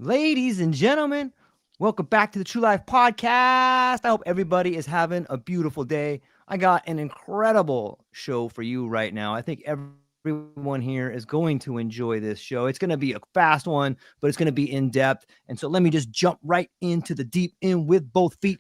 Ladies and gentlemen, welcome back to the True Life Podcast. I hope everybody is having a beautiful day. I got an incredible show for you right now. I think everyone here is going to enjoy this show. It's going to be a fast one, but it's going to be in depth. And so let me just jump right into the deep end with both feet.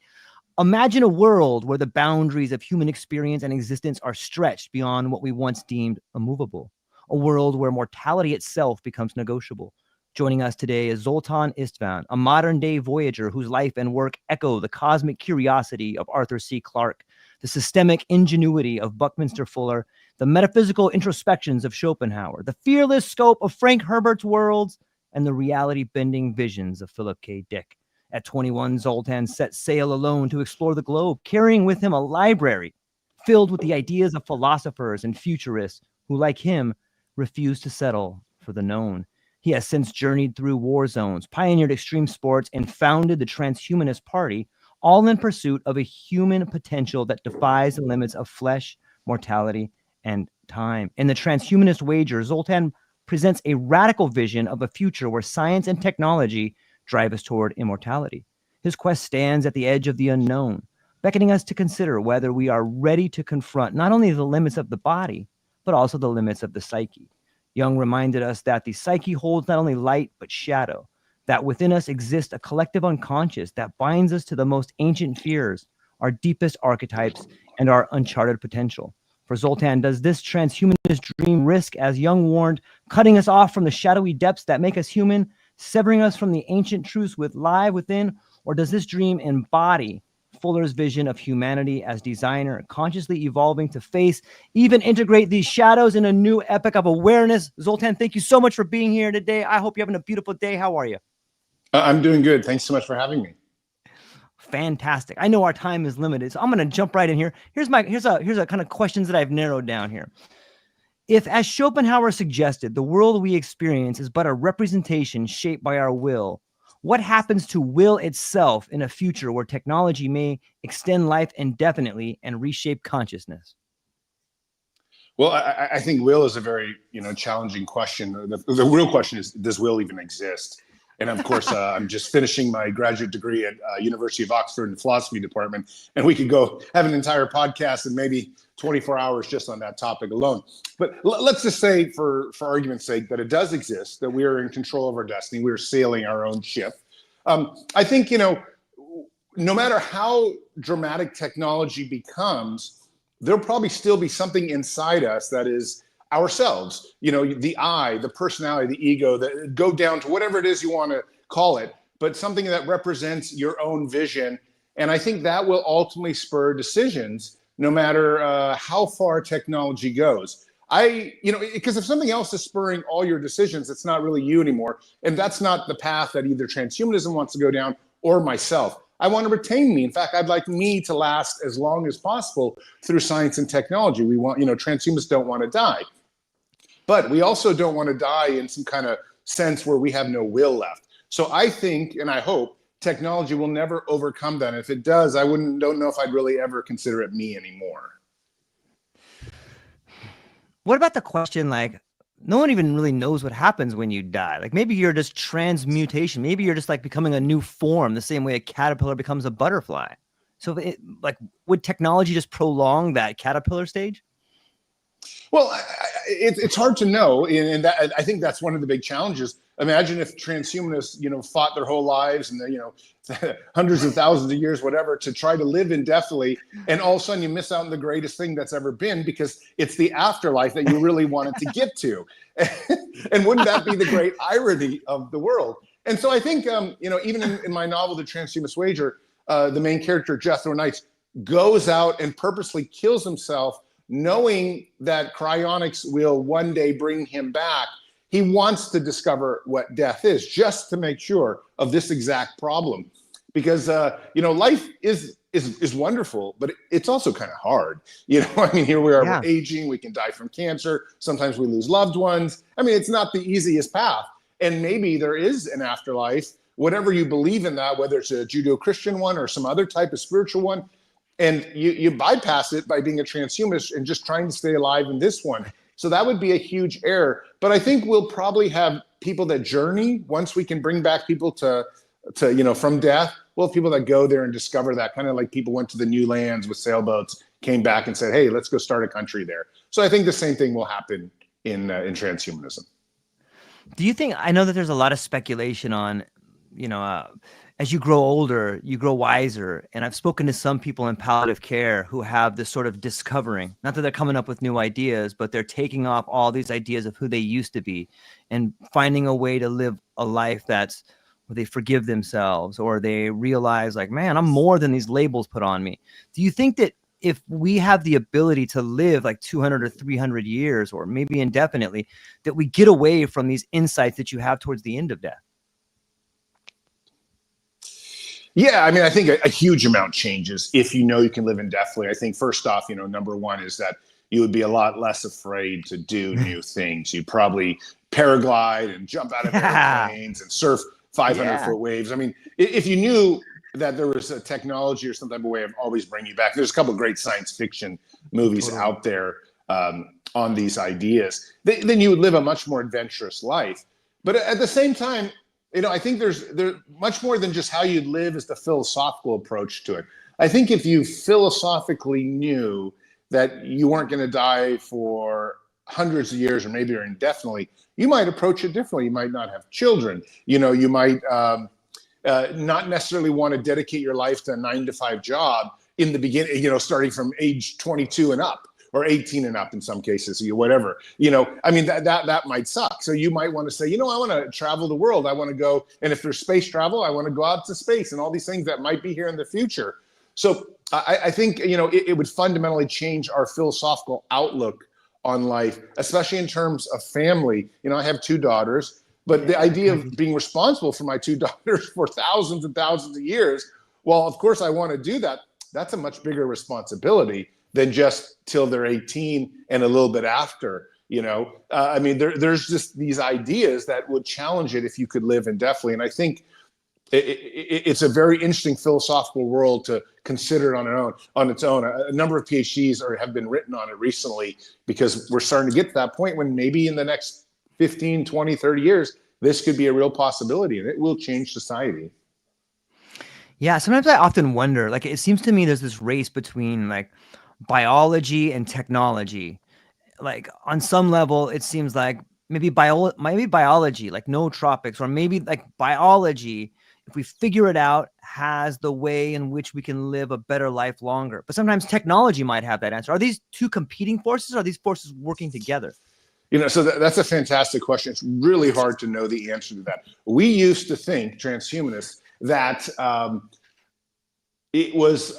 Imagine a world where the boundaries of human experience and existence are stretched beyond what we once deemed immovable. A world where mortality itself becomes negotiable. Joining us today is Zoltan Istvan, a modern-day voyager whose life and work echo the cosmic curiosity of Arthur C. Clarke, the systemic ingenuity of Buckminster Fuller, the metaphysical introspections of Schopenhauer, the fearless scope of Frank Herbert's worlds, and the reality-bending visions of Philip K. Dick. At 21, Zoltan set sail alone to explore the globe, carrying with him a library filled with the ideas of philosophers and futurists who, like him, refused to settle for the known. He has since journeyed through war zones, pioneered extreme sports, and founded the Transhumanist Party, all in pursuit of a human potential that defies the limits of flesh, mortality, and time. In the Transhumanist Wager, Zoltan presents a radical vision of a future where science and technology drive us toward immortality. His quest stands at the edge of the unknown, beckoning us to consider whether we are ready to confront not only the limits of the body, but also the limits of the psyche. Jung reminded us that the psyche holds not only light, but shadow, that within us exists a collective unconscious that binds us to the most ancient fears, our deepest archetypes, and our uncharted potential. For Zoltan, does this transhumanist dream risk, as Jung warned, cutting us off from the shadowy depths that make us human, severing us from the ancient truths with lie within, or does this dream embody Fuller's vision of humanity as designer, consciously evolving to face, even integrate these shadows in a new epoch of awareness? Zoltan, thank you so much for being here today. I hope you're having a beautiful day. How are you? I'm doing good. Thanks so much for having me. Fantastic. I know our time is limited, so I'm going to jump right in here. Here's a kind of questions that I've narrowed down here. If, as Schopenhauer suggested, the world we experience is but a representation shaped by our will, what happens to will itself in a future where technology may extend life indefinitely and reshape consciousness? Well, I think will is a very challenging question. The real question is, does will even exist? And of course, I'm just finishing my graduate degree at University of Oxford in the philosophy department, and we could go have an entire podcast and maybe 24 hours just on that topic alone. But let's just say, for argument's sake, that it does exist, that we are in control of our destiny. We are sailing our own ship. I think, no matter how dramatic technology becomes, there'll probably still be something inside us that is ourselves, the I, the personality, the ego, that go down to whatever it is you want to call it, but something that represents your own vision. And I think that will ultimately spur decisions, no matter how far technology goes. Because if something else is spurring all your decisions, it's not really you anymore. And that's not the path that either transhumanism wants to go down or myself. I want to retain me. In fact, I'd like me to last as long as possible through science and technology. We want, transhumanists don't want to die. But we also don't want to die in some kind of sense where we have no will left. So I think, and I hope, technology will never overcome that. And if it does, I don't know if I'd really ever consider it me anymore. What about the question, like, no one even really knows what happens when you die? Like, maybe you're just transmutation. Maybe you're just like becoming a new form, the same way a caterpillar becomes a butterfly. So would technology just prolong that caterpillar stage? Well, it's hard to know, and that, I think that's one of the big challenges. Imagine if transhumanists, fought their whole lives and hundreds of thousands of years, whatever, to try to live indefinitely, and all of a sudden you miss out on the greatest thing that's ever been because it's the afterlife that you really wanted to get to. And wouldn't that be the great irony of the world? And so I think, even in my novel, The Transhumanist Wager, the main character, Jethro Knights, goes out and purposely kills himself, knowing that cryonics will one day bring him back. He wants to discover what death is, just to make sure of this exact problem. Because, life is wonderful, but it's also kind of hard. Here we are, We're aging, we can die from cancer. Sometimes we lose loved ones. It's not the easiest path. And maybe there is an afterlife, whatever you believe in that, whether it's a Judeo-Christian one or some other type of spiritual one. And you bypass it by being a transhumanist and just trying to stay alive in this one. So that would be a huge error. But I think we'll probably have people that journey, once we can bring back people to from death, we'll have people that go there and discover that, kind of like people went to the new lands with sailboats, came back and said, hey, let's go start a country there. So I think the same thing will happen in transhumanism. Do you think, I know that there's a lot of speculation on, as you grow older, you grow wiser. And I've spoken to some people in palliative care who have this sort of discovering, not that they're coming up with new ideas, but they're taking off all these ideas of who they used to be and finding a way to live a life that's where they forgive themselves, or they realize like, man, I'm more than these labels put on me. Do you think that if we have the ability to live like 200 or 300 years, or maybe indefinitely, that we get away from these insights that you have towards the end of death? Yeah, I mean, I think a huge amount changes if you know you can live indefinitely. I think first off, number one is that you would be a lot less afraid to do new things. You'd probably paraglide and jump out of airplanes and surf 500-foot waves. I mean, if you knew that there was a technology or some type of way of always bringing you back, there's a couple of great science fiction movies out there on these ideas, then you would live a much more adventurous life. But at the same time, I think there's much more than just how you'd live is the philosophical approach to it. I think if you philosophically knew that you weren't going to die for hundreds of years or maybe or indefinitely, you might approach it differently. You might not have children. You might not necessarily want to dedicate your life to a 9-to-5 job in the beginning, starting from age 22 and up, or 18 and up in some cases, whatever. I mean, that might suck. So you might want to say, I want to travel the world. I want to go, and if there's space travel, I want to go out to space and all these things that might be here in the future. So I think, it would fundamentally change our philosophical outlook on life, especially in terms of family. I have 2 daughters, but the idea of being responsible for my 2 daughters for thousands and thousands of years, well, of course I want to do that. That's a much bigger responsibility than just till they're 18 and a little bit after. I mean, there's just these ideas that would challenge it if you could live indefinitely. And I think it's a very interesting philosophical world to consider on its own. A number of PhDs have been written on it recently, because we're starting to get to that point when maybe in the next 15, 20, 30 years, this could be a real possibility, and it will change society. Yeah, sometimes I often wonder, like, it seems to me there's this race between like biology and technology. Like on some level, it seems like maybe biology, like nootropics, or maybe like biology, if we figure it out, has the way in which we can live a better life longer. But sometimes technology might have that answer. Are these two competing forces? Or are these forces working together? So that's a fantastic question. It's really hard to know the answer to that. We used to think, transhumanists, that it was,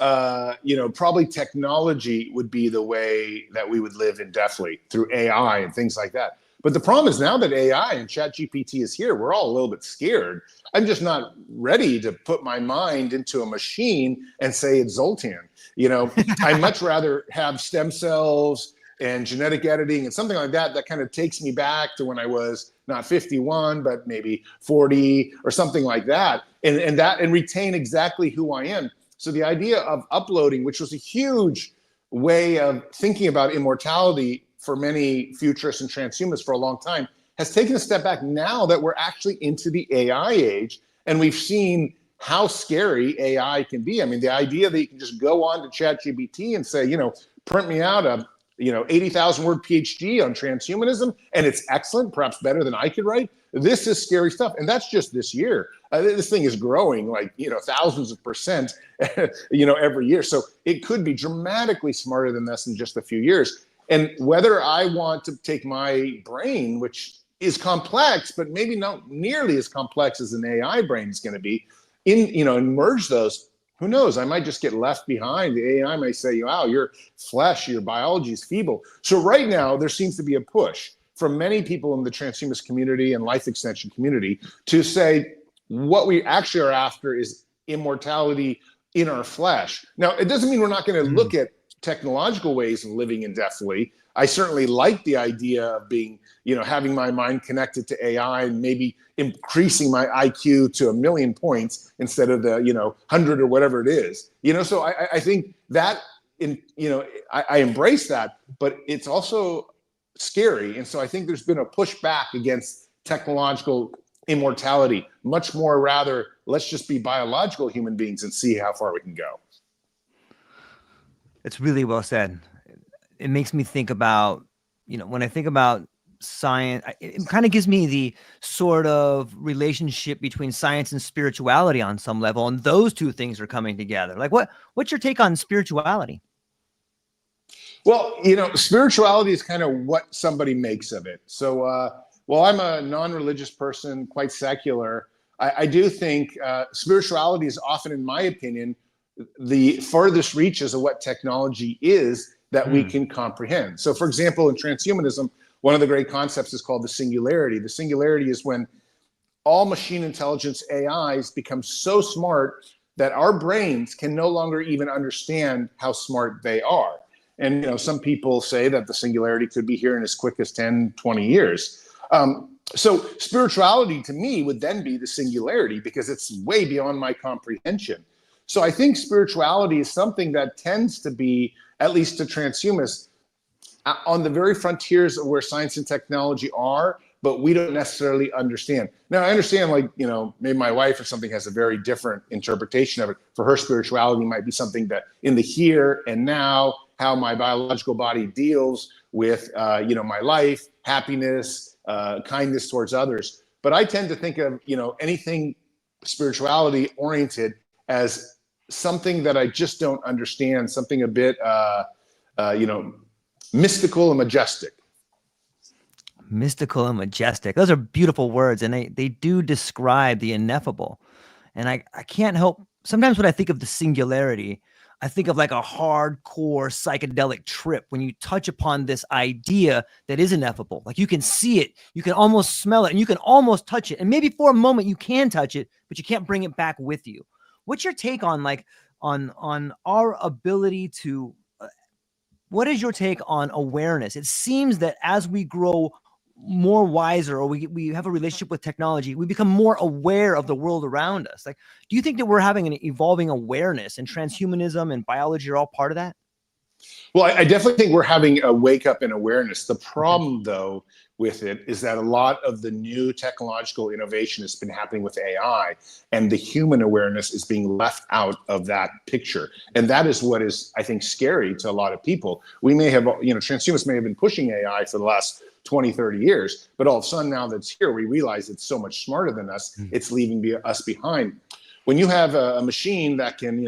probably technology would be the way that we would live indefinitely, through AI and things like that. But the problem is, now that AI and ChatGPT is here, we're all a little bit scared. I'm just not ready to put my mind into a machine and say it's Zoltan. I'd much rather have stem cells and genetic editing and something like that kind of takes me back to when I was not 51, but maybe 40 or something like that, and retain exactly who I am. So the idea of uploading, which was a huge way of thinking about immortality for many futurists and transhumanists for a long time, has taken a step back now that we're actually into the AI age, and we've seen how scary AI can be. I mean, the idea that you can just go on to ChatGPT and say, print me out a 80,000 word PhD on transhumanism, and it's excellent, perhaps better than I could write. This is scary stuff. And that's just this year. This thing is growing like, thousands of percent, every year. So it could be dramatically smarter than this in just a few years. And whether I want to take my brain, which is complex, but maybe not nearly as complex as an AI brain is going to be, and merge those, who knows? I might just get left behind. The AI may say, wow, your flesh, your biology is feeble. So right now, there seems to be a push from many people in the transhumanist community and life extension community to say what we actually are after is immortality in our flesh. Now, it doesn't mean we're not going to look at technological ways of living indefinitely. I certainly like the idea of being, having my mind connected to AI and maybe increasing my IQ to 1,000,000 points instead of the, 100 or whatever it is. So I think that I embrace that, but it's also scary. And so I think there's been a pushback against technological immortality, much more rather, let's just be biological human beings and see how far we can go. It's really well said. It makes me think about, when I think about science, it kind of gives me the sort of relationship between science and spirituality on some level. And those two things are coming together. Like what's your take on spirituality? Well, spirituality is kind of what somebody makes of it. So, while I'm a non-religious person, quite secular, I do think spirituality is often, in my opinion, the farthest reaches of what technology is that we can comprehend. So, for example, in transhumanism, one of the great concepts is called the singularity. The singularity is when all machine intelligence AIs become so smart that our brains can no longer even understand how smart they are. And, some people say that the singularity could be here in as quick as 10, 20 years. So spirituality to me would then be the singularity because it's way beyond my comprehension. So I think spirituality is something that tends to be, at least to transhumanists, on the very frontiers of where science and technology are, but we don't necessarily understand. Now, I understand, maybe my wife or something has a very different interpretation of it. For her, spirituality might be something that in the here and now, how my biological body deals with, my life, happiness, kindness towards others. But I tend to think of, anything spirituality oriented as something that I just don't understand, something a bit, mystical and majestic. Mystical and majestic. Those are beautiful words, and they do describe the ineffable. And I can't help, sometimes when I think of the singularity, I think of like a hardcore psychedelic trip when you touch upon this idea that is ineffable. Like you can see it, you can almost smell it, and you can almost touch it. And maybe for a moment you can touch it, but you can't bring it back with you. What's your take on on our ability to, what is your take on awareness? It seems that as we grow more wiser, or we have a relationship with technology, we become more aware of the world around us. Like, do you think that we're having an evolving awareness, and transhumanism and biology are all part of that? Well, I definitely think we're having a wake up in awareness. The problem, though, with it is that a lot of the new technological innovation has been happening with AI, and the human awareness is being left out of that picture. And that is what is, I think, scary to a lot of people. We may have, transhumanists may have been pushing AI for the last 20, 30 years, but all of a sudden now that's here, we realize it's so much smarter than us, it's leaving us behind. When you have a machine that can,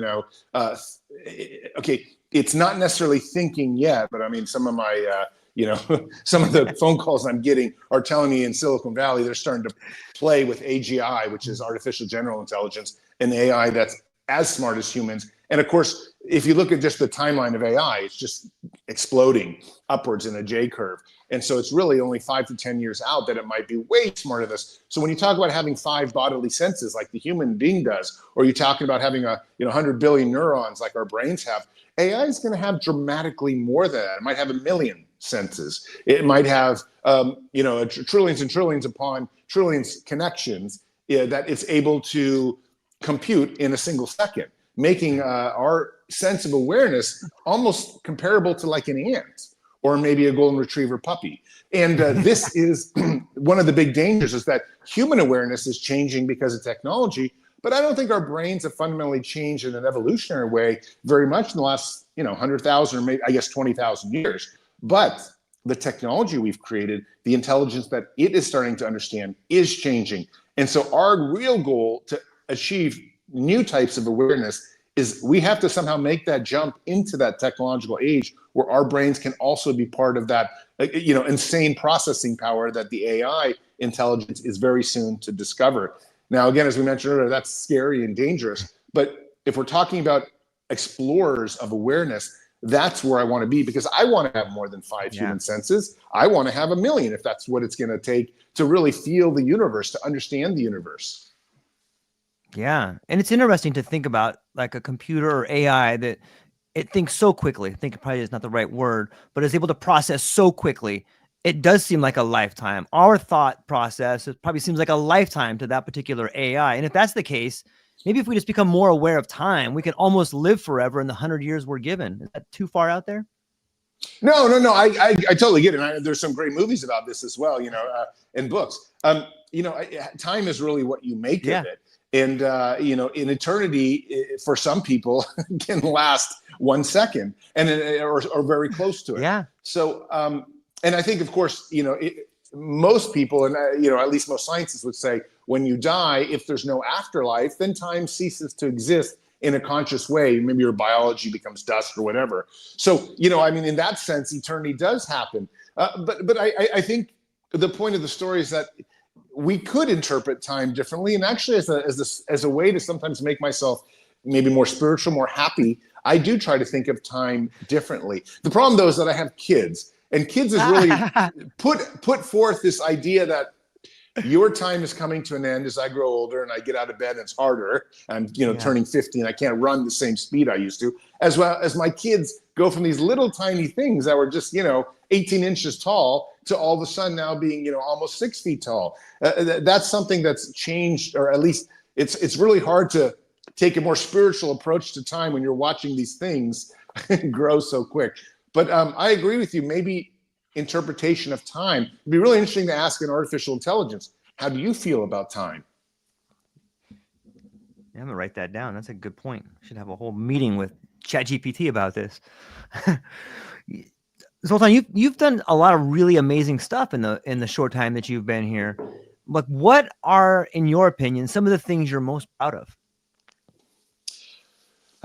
it's not necessarily thinking yet, but I mean, some of my, some of the phone calls I'm getting are telling me in Silicon Valley, they're starting to play with AGI, which is artificial general intelligence, an AI that's as smart as humans. And of course, if you look at just the timeline of AI, it's just exploding upwards in a J curve. And so it's really only 5 to 10 years out that it might be way smarter than us. So when you talk about having 5 bodily senses like the human being does, or you're talking about having 100 billion neurons like our brains have, AI is going to have dramatically more than that. It might have 1 million senses. It might have, trillions and trillions upon trillions connections that it's able to compute in a single second, making our sense of awareness almost comparable to like an ant or maybe a golden retriever puppy. And this is one of the big dangers, is that human awareness is changing because of technology, but I don't think our brains have fundamentally changed in an evolutionary way very much in the last 100,000 or maybe, I guess, 20,000 years. But the technology we've created, the intelligence that it is starting to understand, is changing. And so our real goal to achieve new types of awareness is we have to somehow make that jump into that technological age where our brains can also be part of that, insane processing power that the AI intelligence is very soon to discover. Now, again, as we mentioned earlier, that's scary and dangerous. But if we're talking about explorers of awareness, that's where I want to be, because I want to have more than 5 human senses. I want to have 1 million if that's what it's going to take to really feel the universe, to understand the universe. Yeah. And it's interesting to think about like a computer or AI that it thinks so quickly. I think it probably is not the right word, but is able to process so quickly. It does seem like a lifetime. Our thought process, it probably seems like a lifetime to that particular AI. And if that's the case, maybe if we just become more aware of time, we can almost live forever in the 100 years we're given. Is that too far out there? No. I totally get it. There's some great movies about this as well, and books. Time is really what you make of it. And, in eternity, for some people, can last 1 second or very close to it. Yeah. So, and I think, of course, most people, and, at least most scientists would say, when you die, if there's no afterlife, then time ceases to exist in a conscious way. Maybe your biology becomes dust or whatever. So, in that sense, eternity does happen. But I think the point of the story is that we could interpret time differently. And actually, as a way to sometimes make myself maybe more spiritual, more happy, I do try to think of time differently. The problem, though, is that I have kids. And kids has really put forth this idea that your time is coming to an end as I grow older and I get out of bed and it's harder. I'm, turning 50 and I can't run the same speed I used to, as well as my kids go from these little tiny things that were just, 18 inches tall to all of a sudden now being, almost 6 feet tall. That's something that's changed, or at least it's really hard to take a more spiritual approach to time when you're watching these things grow so quick. But I agree with you. Maybe interpretation of time. It'd be really interesting to ask an artificial intelligence, how do you feel about time? Yeah, I'm gonna write that down. That's a good point. Should have a whole meeting with ChatGPT about this. Zoltan, you've done a lot of really amazing stuff in the short time that you've been here. Like, what are, in your opinion, some of the things you're most proud of?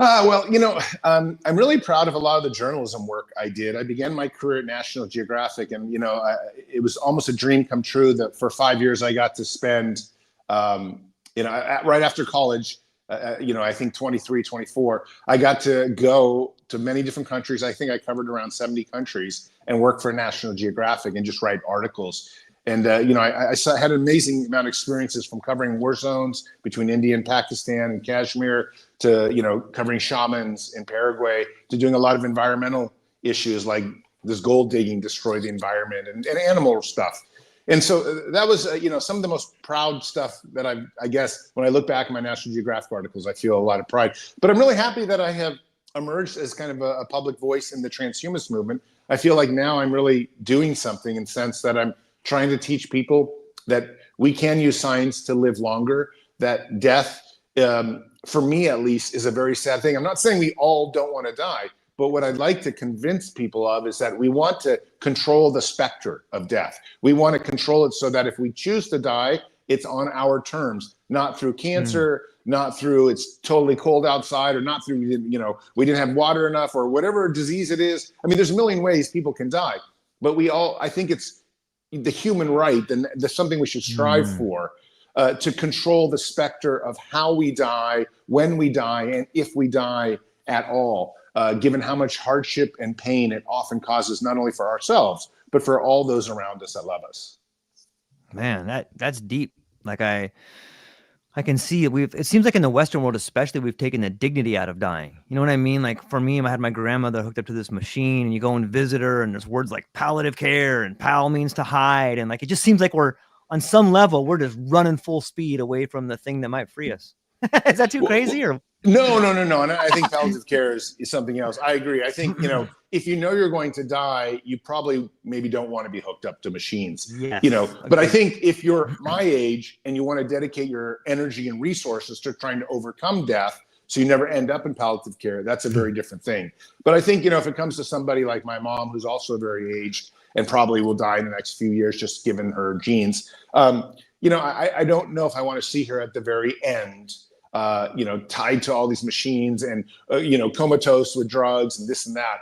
I'm really proud of a lot of the journalism work I did. I began my career at National Geographic, and it was almost a dream come true that for 5 years I got to spend, right after college, I think 23, 24, I got to go to many different countries. I think I covered around 70 countries and work for National Geographic and just write articles. And, I had an amazing amount of experiences, from covering war zones between India and Pakistan and Kashmir to, covering shamans in Paraguay, to doing a lot of environmental issues like this gold digging destroy the environment and animal stuff. And so that was, some of the most proud stuff that I guess, when I look back at my National Geographic articles, I feel a lot of pride. But I'm really happy that I have emerged as kind of a public voice in the transhumanist movement. I feel like now I'm really doing something, in the sense that I'm trying to teach people that we can use science to live longer, that death, for me at least, is a very sad thing. I'm not saying we all don't want to die, but what I'd like to convince people of is that we want to control the specter of death. We want to control it so that if we choose to die, it's on our terms, not through cancer, not through it's totally cold outside, or not through, we didn't have water enough, or whatever disease it is. I mean, there's a million ways people can die, but I think it's the human right, and there's something we should strive for, to control the specter of how we die, when we die, and if we die at all, given how much hardship and pain it often causes, not only for ourselves, but for all those around us that love us. Man, that's deep. Like I can see it seems like in the Western world especially, we've taken the dignity out of dying. You know what I mean? Like, for me, I had my grandmother hooked up to this machine, and you go and visit her, and there's words like palliative care, and pal means to hide. And like, it just seems like on some level, we're just running full speed away from the thing that might free us. Is that too crazy? Or No. And I think palliative care is something else. I agree. I think, if you're going to die, you probably maybe don't want to be hooked up to machines, yes. But I think if you're my age and you want to dedicate your energy and resources to trying to overcome death, so you never end up in palliative care, that's a very different thing. But I think, if it comes to somebody like my mom, who's also very aged and probably will die in the next few years, just given her genes, I don't know if I want to see her at the very end, tied to all these machines and, comatose with drugs and this and that.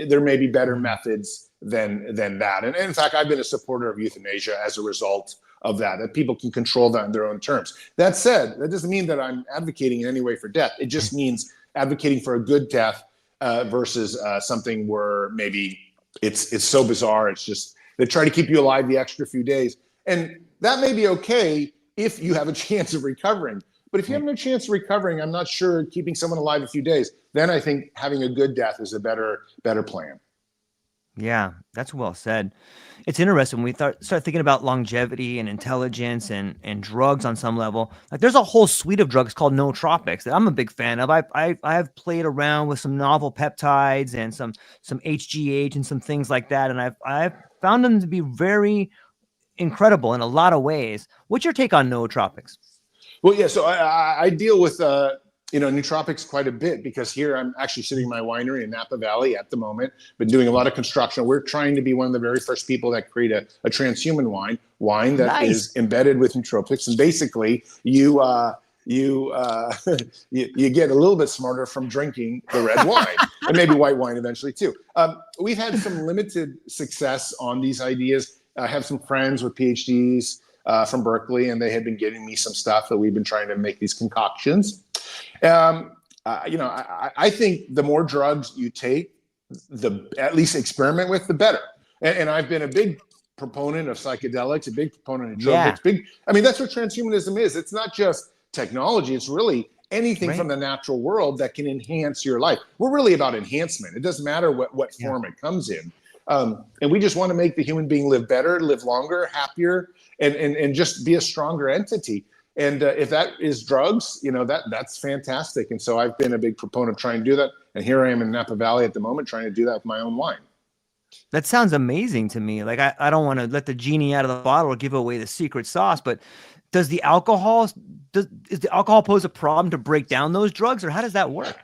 There may be better methods than that. And in fact, I've been a supporter of euthanasia as a result of that people can control that on their own terms. That said, that doesn't mean that I'm advocating in any way for death. It just means advocating for a good death, versus something where maybe it's so bizarre. It's just, they try to keep you alive the extra few days. And that may be okay if you have a chance of recovering. But if you have no chance of recovering, I'm not sure keeping someone alive a few days, then I think having a good death is a better plan. Yeah, that's well said. It's interesting when we start thinking about longevity and intelligence and drugs on some level. Like there's a whole suite of drugs called nootropics that I'm a big fan of. I've played around with some novel peptides and some HGH and some things like that, and I've found them to be very incredible in a lot of ways. What's your take on nootropics? Well, yeah. So I deal with nootropics quite a bit because here I'm actually sitting in my winery in Napa Valley at the moment. Been doing a lot of construction. We're trying to be one of the very first people that create a transhuman wine that Nice. is embedded with nootropics, and basically you you get a little bit smarter from drinking the red wine and maybe white wine eventually too. We've had some limited success on these ideas. I have some friends with PhDs from Berkeley, and they had been giving me some stuff that we've been trying to make these concoctions. I think the more drugs you take, the at least experiment with, the better. And I've been a big proponent of psychedelics, a big proponent of Yeah. nootropics. I mean, that's what transhumanism is. It's not just technology. It's really anything Right. from the natural world that can enhance your life. We're really about enhancement. It doesn't matter what Yeah. form it comes in. And we just want to make the human being live better, live longer, happier, and just be a stronger entity. And if that is drugs, that's fantastic. And so I've been a big proponent of trying to do that. And here I am in Napa Valley at the moment trying to do that with my own wine. That sounds amazing to me. Like I don't want to let the genie out of the bottle or give away the secret sauce, but does the alcohol does is the alcohol pose a problem to break down those drugs, or how does that work?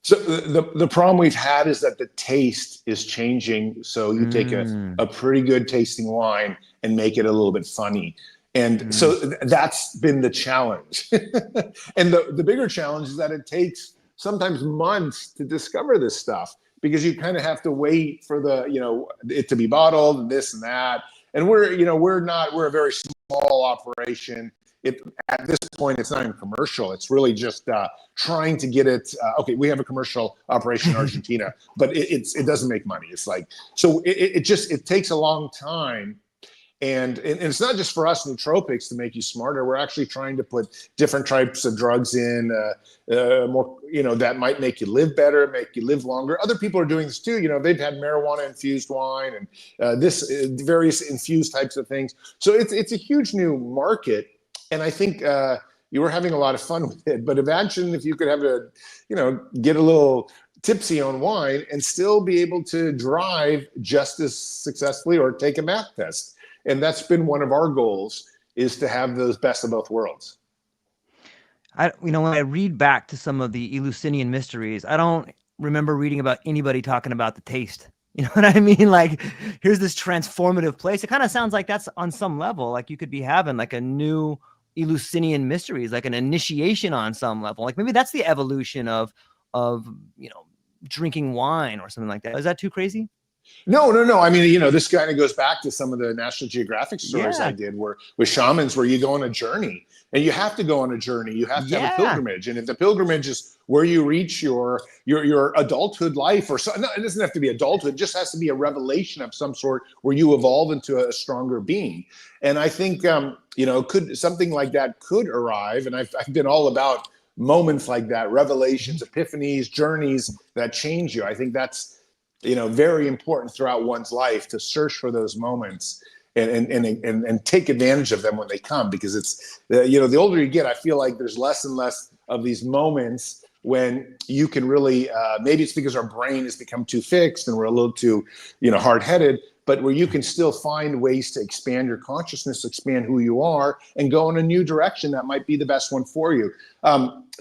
So the problem we've had is that the taste is changing. So you take Mm, a pretty good tasting wine and make it a little bit funny. And mm. so that's been the challenge. And the bigger challenge is that it takes sometimes months to discover this stuff because you kind of have to wait for it to be bottled and this and that. And we're a very small operation. At this point, it's not even commercial. It's really just trying to get it. Okay, we have a commercial operation in Argentina, but it doesn't make money. It's like, so it takes a long time. And it's not just for us nootropics to make you smarter. We're actually trying to put different types of drugs in, more, that might make you live better, make you live longer. Other people are doing this too. They've had marijuana infused wine and various infused types of things. So it's a huge new market. And I think you were having a lot of fun with it. But imagine if you could get a little tipsy on wine and still be able to drive just as successfully or take a math test. And that's been one of our goals, is to have those best of both worlds. When I read back to some of the Eleusinian mysteries, I don't remember reading about anybody talking about the taste. You know what I mean? Like, here's this transformative place. It kind of sounds like that's on some level, like you could be having like a new Eleusinian mysteries, like an initiation on some level. Like maybe that's the evolution of drinking wine or something like that. Is that too crazy? No. I mean, this kind of goes back to some of the National Geographic stories I Yeah. did with shamans, where you go on a journey, and you have to go on a journey. You have to have a Yeah. pilgrimage, and if the pilgrimage is where you reach your adulthood life, or so, no, it doesn't have to be adulthood. It just has to be a revelation of some sort where you evolve into a stronger being. And I think could something like that could arrive. And I've been all about moments like that, revelations, epiphanies, journeys that change you. I think that's very important throughout one's life, to search for those moments and take advantage of them when they come, because it's the older you get, I feel like there's less and less of these moments when you can really maybe it's because our brain has become too fixed and we're a little too hard-headed, but where you can still find ways to expand your consciousness, expand who you are, and go in a new direction that might be the best one for you.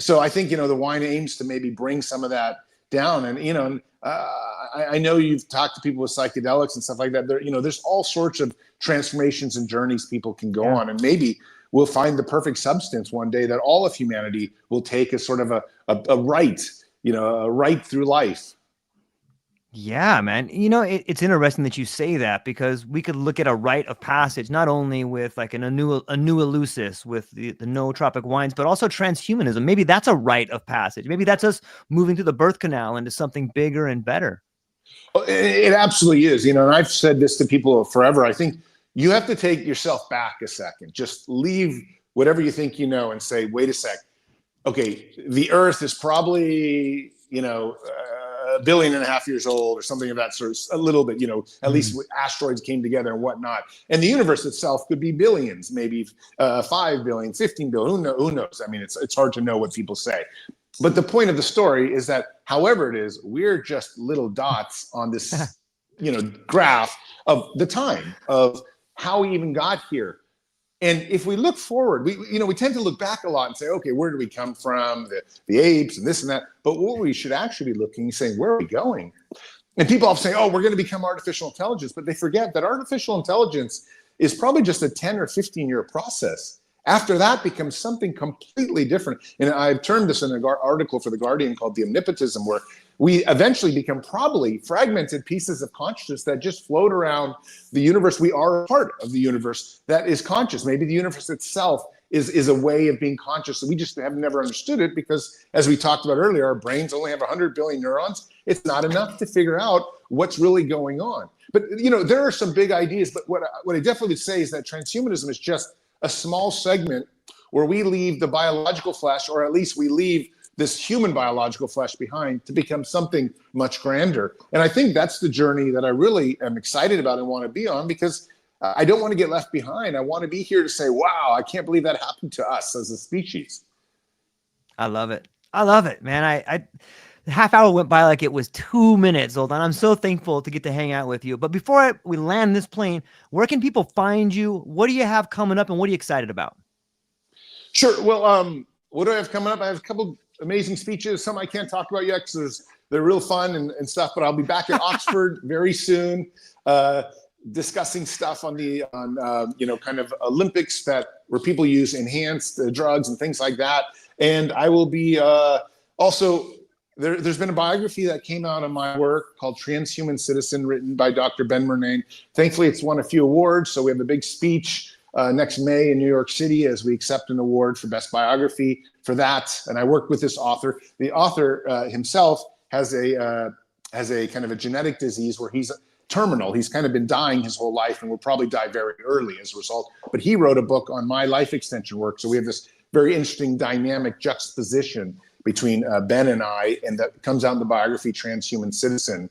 So I think the wine aims to maybe bring some of that down. And I know you've talked to people with psychedelics and stuff like that. There's all sorts of transformations and journeys people can go on, and maybe we'll find the perfect substance one day that all of humanity will take as sort of a right, a right through life. Yeah, man. It's interesting that you say that, because we could look at a rite of passage, not only with like a new Eleusis with the nootropic wines, but also transhumanism. Maybe that's a rite of passage. Maybe that's us moving through the birth canal into something bigger and better. Oh, it absolutely is, and I've said this to people forever. I think you have to take yourself back a second, just leave whatever you think and say, wait a sec. Okay, the earth is probably a billion and a half years old or something of that sort, a little bit, at least asteroids came together and whatnot. And the universe itself could be billions, maybe 5 billion, 15 billion, who knows? I mean, it's hard to know what people say. But the point of the story is that however it is, we're just little dots on this, graph of the time of how we even got here. And if we look forward, we tend to look back a lot and say, okay, where do we come from? The apes and this and that. But what we should actually be looking and saying, where are we going? And people often say, oh, we're going to become artificial intelligence. But they forget that artificial intelligence is probably just a 10 or 15-year process. After that becomes something completely different. And I've termed this in an article for The Guardian called The Omnipotism, where we eventually become probably fragmented pieces of consciousness that just float around the universe. We are a part of the universe that is conscious. Maybe the universe itself is a way of being conscious. We just have never understood it because, as we talked about earlier, our brains only have 100 billion neurons. It's not enough to figure out what's really going on. But, there are some big ideas. But what I definitely would say is that transhumanism is just a small segment where we leave the biological flesh, or at least we leave this human biological flesh behind to become something much grander. And I think that's the journey that I really am excited about and want to be on, because I don't want to get left behind. I want to be here to say, wow, I can't believe that happened to us as a species. I love it. I love it, man. The half hour went by like it was 2 minutes, Zoltan. I'm so thankful to get to hang out with you. But before we land this plane, where can people find you? What do you have coming up and what are you excited about? Sure. Well, what do I have coming up? I have a couple amazing speeches. Some I can't talk about yet because they're real fun and stuff, but I'll be back at Oxford very soon, discussing stuff on kind of Olympics where people use enhanced drugs and things like that. And I will be also, there's been a biography that came out of my work called Transhuman Citizen, written by Dr. Ben Murnane. Thankfully, it's won a few awards. So we have a big speech next May in New York City as we accept an award for best biography for that. And I worked with this author. The author himself has a kind of a genetic disease where he's terminal. He's kind of been dying his whole life and will probably die very early as a result. But he wrote a book on my life extension work. So we have this very interesting dynamic juxtaposition between Ben and I, and that comes out in the biography Transhuman Citizen,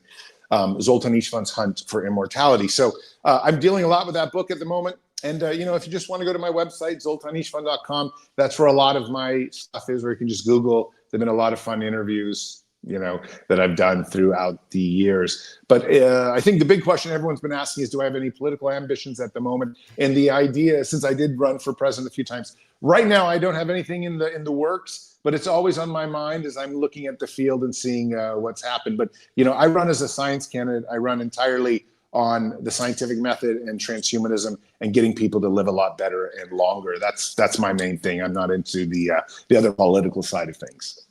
Zoltan Istvan's Hunt for Immortality. So I'm dealing a lot with that book at the moment. And, if you just want to go to my website, zoltanistvan.com, that's where a lot of my stuff is, where you can just Google. There've been a lot of fun interviews, that I've done throughout the years. But I think the big question everyone's been asking is, do I have any political ambitions at the moment? And the idea, since I did run for president a few times, right now I don't have anything in the works, but it's always on my mind as I'm looking at the field and seeing what's happened. But, I run as a science candidate. I run entirely on the scientific method and transhumanism and getting people to live a lot better and longer. That's my main thing. I'm not into the other political side of things.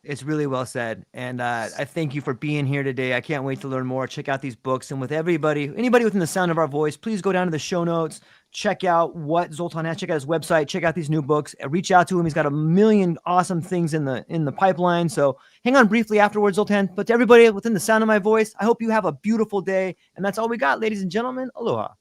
It's really well said. And I thank you for being here today. I can't wait to learn more. Check out these books. And with anybody within the sound of our voice, please go down to the show notes, check out what Zoltan has, check out his website, check out these new books, reach out to him. He's got a million awesome things in the pipeline. So hang on briefly afterwards, Zoltan. But to everybody within the sound of my voice, I hope you have a beautiful day. And that's all we got, ladies and gentlemen. Aloha.